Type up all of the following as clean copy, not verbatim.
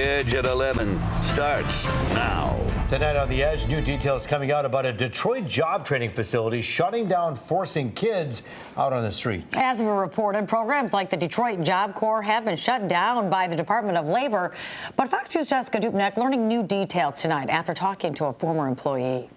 Edge at 11 starts now. Tonight on The Edge, new details coming out about a Detroit job training facility shutting down, forcing kids out on the streets. As we reported, programs like the Detroit Job Corps have been shut down by the Department of Labor. But Fox News' Jessica Dupnack learning new details tonight after talking to a former employee.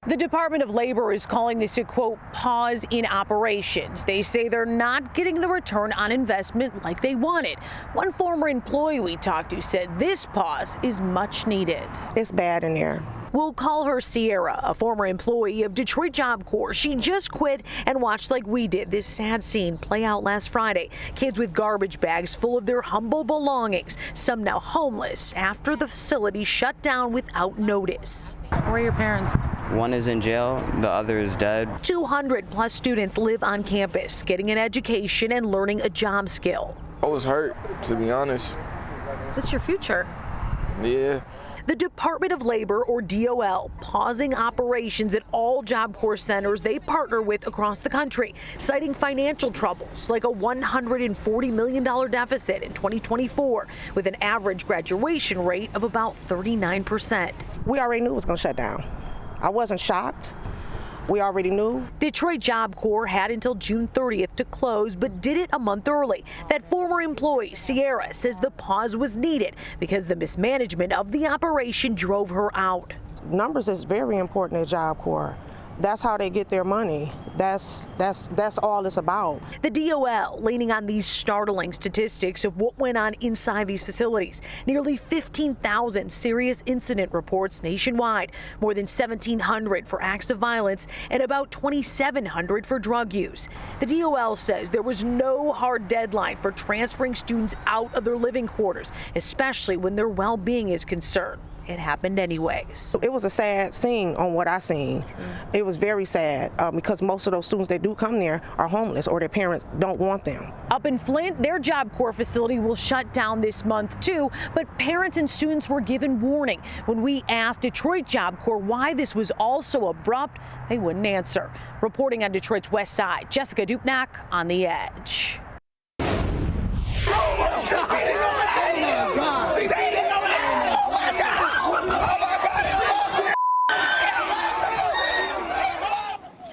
The Department of Labor is calling this a, quote, pause in operations. They say they're not getting the return on investment like they wanted. One former employee we talked to said this pause is much needed. It's bad in there. We'll call her Sierra, a former employee of Detroit Job Corps. She just quit and watched like we did this sad scene play out last Friday. Kids with garbage bags full of their humble belongings, some now homeless after the facility shut down without notice. Where are your parents? One is in jail, the other is dead. 200 plus students live on campus, getting an education and learning a job skill. I was hurt, to be honest. What's your future? Yeah. The Department of Labor, or DOL, pausing operations at all Job Corps centers they partner with across the country, citing financial troubles like a $140 million deficit in 2024, with an average graduation rate of about 39%. We already knew it was going to shut down. I wasn't shocked. We already knew. Detroit Job Corps had until June 30th to close, but did it a month early. That former employee, Sierra, says the pause was needed because the mismanagement of the operation drove her out. Numbers is very important at Job Corps. That's how they get their money. That's all it's about. The DOL leaning on these startling statistics of what went on inside these facilities. Nearly 15,000 serious incident reports nationwide, more than 1,700 for acts of violence, and about 2,700 for drug use. The DOL says there was no hard deadline for transferring students out of their living quarters, especially when their well-being is concerned. It happened anyways. It was a sad scene on what I seen. It was very sad because most of those students that do come there are homeless or their parents don't want them. Up in Flint, their Job Corps facility will shut down this month too, but parents and students were given warning. When we asked Detroit Job Corps why this was all so abrupt, they wouldn't answer. Reporting on Detroit's west side, Jessica Dupnack on The Edge.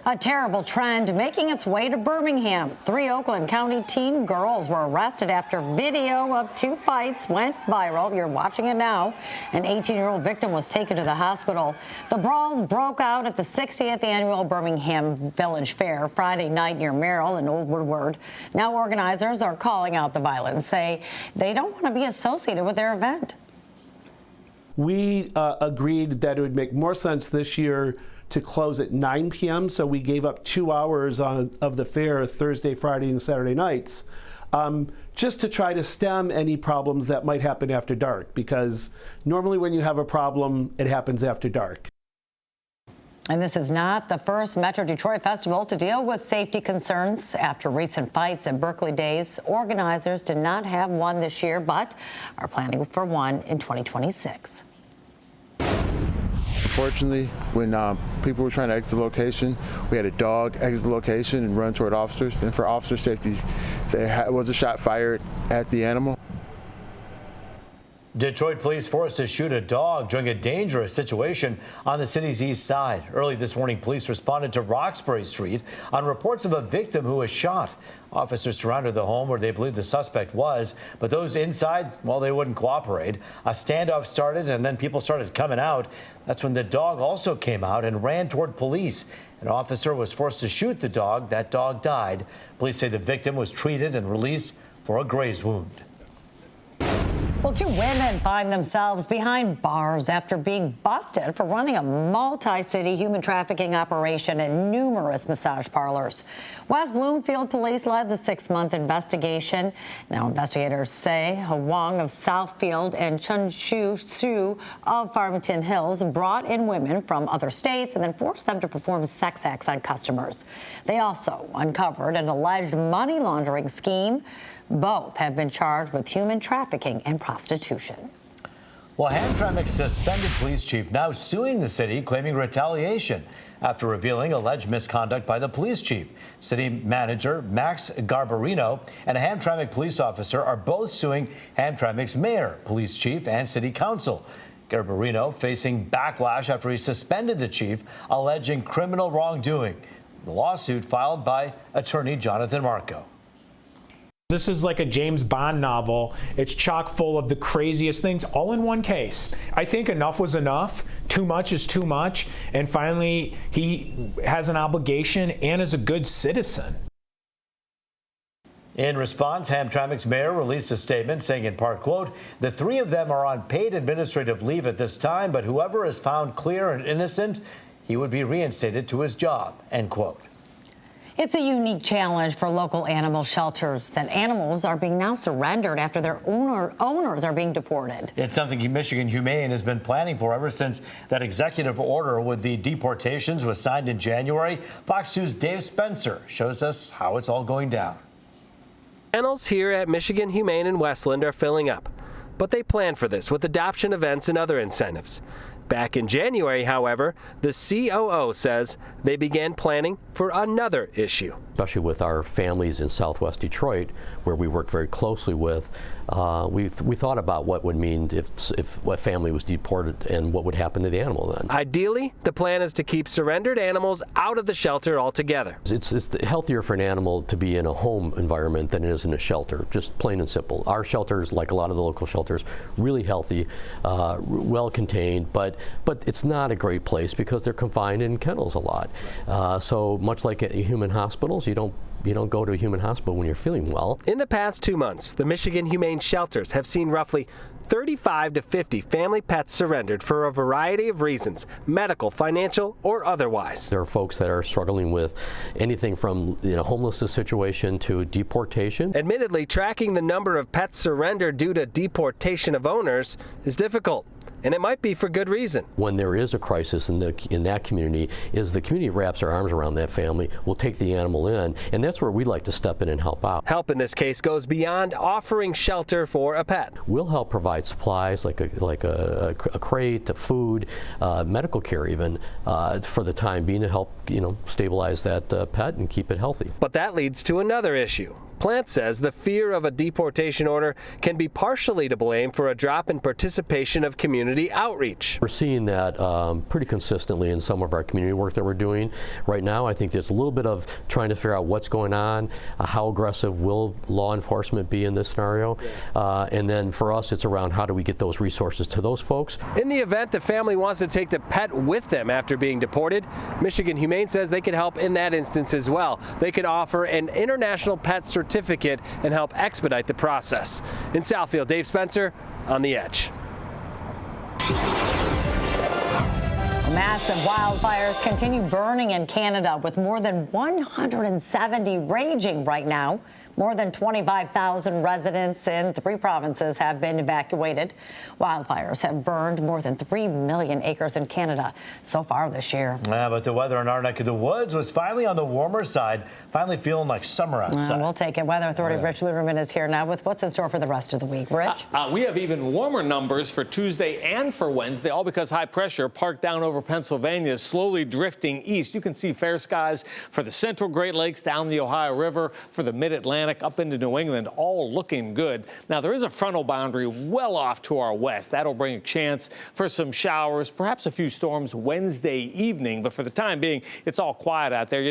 A terrible trend making its way to Birmingham. 3 Oakland County teen girls were arrested after video of 2 fights went viral. You're watching it now. An 18-year-old victim was taken to the hospital. The brawls broke out at the 60th annual Birmingham Village Fair Friday night near Merrill and Old Woodward. Now organizers are calling out the violence, say they don't want to be associated with their event. We agreed that it would make more sense this year to close at 9 p.m. So we gave up 2 hours of the fair Thursday, Friday, and Saturday nights, just to try to stem any problems that might happen after dark, because normally when you have a problem, it happens after dark. And this is not the first Metro Detroit Festival to deal with safety concerns. After recent fights at Berkeley Days, organizers did not have one this year, but are planning for one in 2026. Unfortunately, when people were trying to exit the location, we had a dog exit the location and run toward officers. And for officer safety, there was a shot fired at the animal. Detroit police forced to shoot a dog during a dangerous situation on the city's east side. Early this morning, police responded to Roxbury Street on reports of a victim who was shot. Officers surrounded the home where they believe the suspect was, but those inside, well, they wouldn't cooperate. A standoff started and then people started coming out. That's when the dog also came out and ran toward police. An officer was forced to shoot the dog. That dog died. Police say the victim was treated and released for a graze wound. Well, 2 women find themselves behind bars after being busted for running a multi-city human trafficking operation at numerous massage parlors. West Bloomfield police led the 6-month investigation. Now, investigators say Hwang of Southfield and Chun Shu Su of Farmington Hills brought in women from other states and then forced them to perform sex acts on customers. They also uncovered an alleged money laundering scheme. Both have been charged with human trafficking and prostitution. Well, Hamtramck's suspended police chief now suing the city, claiming retaliation after revealing alleged misconduct by the police chief. City manager Max Garbarino and a Hamtramck police officer are both suing Hamtramck's mayor, police chief, and city council. Garbarino facing backlash after he suspended the chief, alleging criminal wrongdoing. The lawsuit filed by attorney Jonathan Marco. This is like a James Bond novel. It's chock full of the craziest things, all in one case. I think enough was enough. Too much is too much. And finally, he has an obligation and is a good citizen. In response, Hamtramck's mayor released a statement saying in part, quote, "The three of them are on paid administrative leave at this time, but whoever is found clear and innocent, he would be reinstated to his job," end quote. It's a unique challenge for local animal shelters that animals are being now surrendered after their owners are being deported. It's something Michigan Humane has been planning for ever since that executive order with the deportations was signed in January. Fox 2's Dave Spencer shows us how it's all going down. Kennels here at Michigan Humane in Westland are filling up, but they plan for this with adoption events and other incentives. Back in January, however, the COO says they began planning for another issue. Especially with our families in Southwest Detroit, where we work very closely with, we thought about what would mean if a family was deported and what would happen to the animal then. Ideally, the plan is to keep surrendered animals out of the shelter altogether. It's healthier for an animal to be in a home environment than it is in a shelter, just plain and simple. Our shelters, like a lot of the local shelters, really healthy, well contained, but it's not a great place because they're confined in kennels a lot. So much like human hospitals, you don't go to a human hospital when you're feeling well. In the past 2 months, the Michigan Humane shelters have seen roughly 35 to 50 family pets surrendered for a variety of reasons, medical, financial, or otherwise. There are folks that are struggling with anything from homelessness situation to deportation. Admittedly, tracking the number of pets surrendered due to deportation of owners is difficult. And it might be for good reason. When there is a crisis in that community, is the community wraps their arms around that family, will take the animal in, and that's where we like to step in and help out. Help in this case goes beyond offering shelter for a pet. We'll help provide supplies like a crate, a food, medical care even, for the time being to help stabilize that pet and keep it healthy. But that leads to another issue. Plant says the fear of a deportation order can be partially to blame for a drop in participation of community outreach. We're seeing that pretty consistently in some of our community work that we're doing right now. I think there's a little bit of trying to figure out what's going on, how aggressive will law enforcement be in this scenario, and then for us it's around how do we get those resources to those folks. In the event the family wants to take the pet with them after being deported, Michigan Humane says they can help in that instance as well. They could offer an international pet certificate and help expedite the process. In Southfield, Dave Spencer on The Edge. Massive wildfires continue burning in Canada with more than 170 raging right now. More than 25,000 residents in 3 provinces have been evacuated. Wildfires have burned more than 3 million acres in Canada so far this year. Yeah, but the weather in our neck of the woods was finally on the warmer side, finally feeling like summer outside. We'll take it. Weather Authority Rich Luderman is here now with what's in store for the rest of the week. Rich? We have even warmer numbers for Tuesday and for Wednesday, all because high pressure parked down over Pennsylvania is slowly drifting east. You can see fair skies for the central Great Lakes, down the Ohio River, for the mid-Atlantic, up into New England, all looking good. Now, there is a frontal boundary well off to our west. That'll bring a chance for some showers, perhaps a few storms Wednesday evening. But for the time being, it's all quiet out there.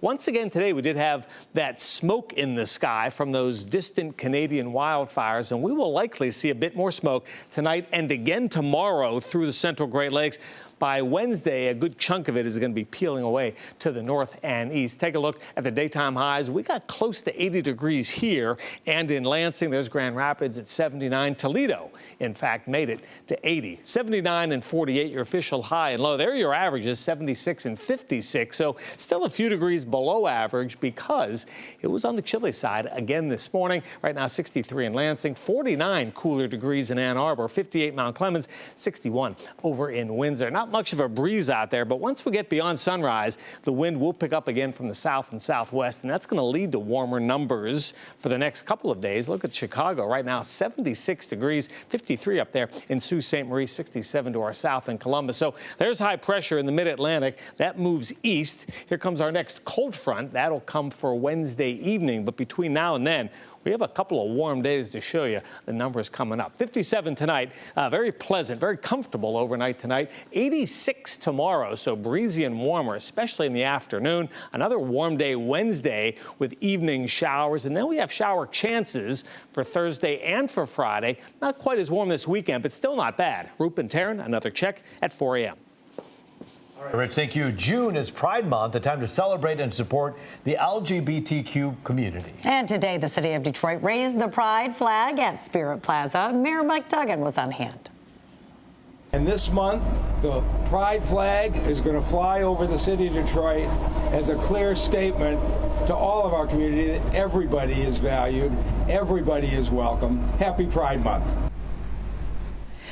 Once again today, we did have that smoke in the sky from those distant Canadian wildfires, and we will likely see a bit more smoke tonight and again tomorrow through the central Great Lakes. By Wednesday, a good chunk of it is going to be peeling away to the north and east. Take a look at the daytime highs. We got close to 80 degrees here and in Lansing. There's Grand Rapids at 79. Toledo, in fact, made it to 80. 79 and 48, your official high and low. There are your averages, 76 and 56. So still a few degrees below average because it was on the chilly side again this morning. Right now, 63 in Lansing, 49 cooler degrees in Ann Arbor, 58 Mount Clemens, 61 over in Windsor. Not not much of a breeze out there, but once we get beyond sunrise, the wind will pick up again from the south and southwest, and that's going to lead to warmer numbers for the next couple of days. Look at Chicago right now, 76 degrees, 53 up there in Sault Ste. Marie, 67 to our south in Columbus. So there's high pressure in the mid-Atlantic. That moves east. Here comes our next cold front. That'll come for Wednesday evening, but between now and then, we have a couple of warm days to show you the numbers coming up. 57 tonight, very pleasant, very comfortable overnight tonight. 86 tomorrow, so breezy and warmer, especially in the afternoon. Another warm day Wednesday with evening showers, and then we have shower chances for Thursday and for Friday. Not quite as warm this weekend, but still not bad. Roop and Taryn, another check at 4 a.m. All right, Rich, thank you. June is Pride Month, a time to celebrate and support the LGBTQ community. And today, the city of Detroit raised the Pride flag at Spirit Plaza. Mayor Mike Duggan was on hand. And this month, the Pride flag is going to fly over the city of Detroit as a clear statement to all of our community that everybody is valued, everybody is welcome. Happy Pride Month.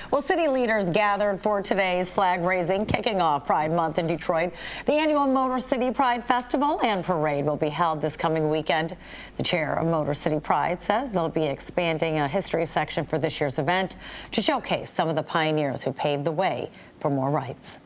Well, city leaders gathered for today's flag raising, kicking off Pride Month in Detroit. The annual Motor City Pride Festival and Parade will be held this coming weekend. The chair of Motor City Pride says they'll be expanding a history section for this year's event to showcase some of the pioneers who paved the way for more rights.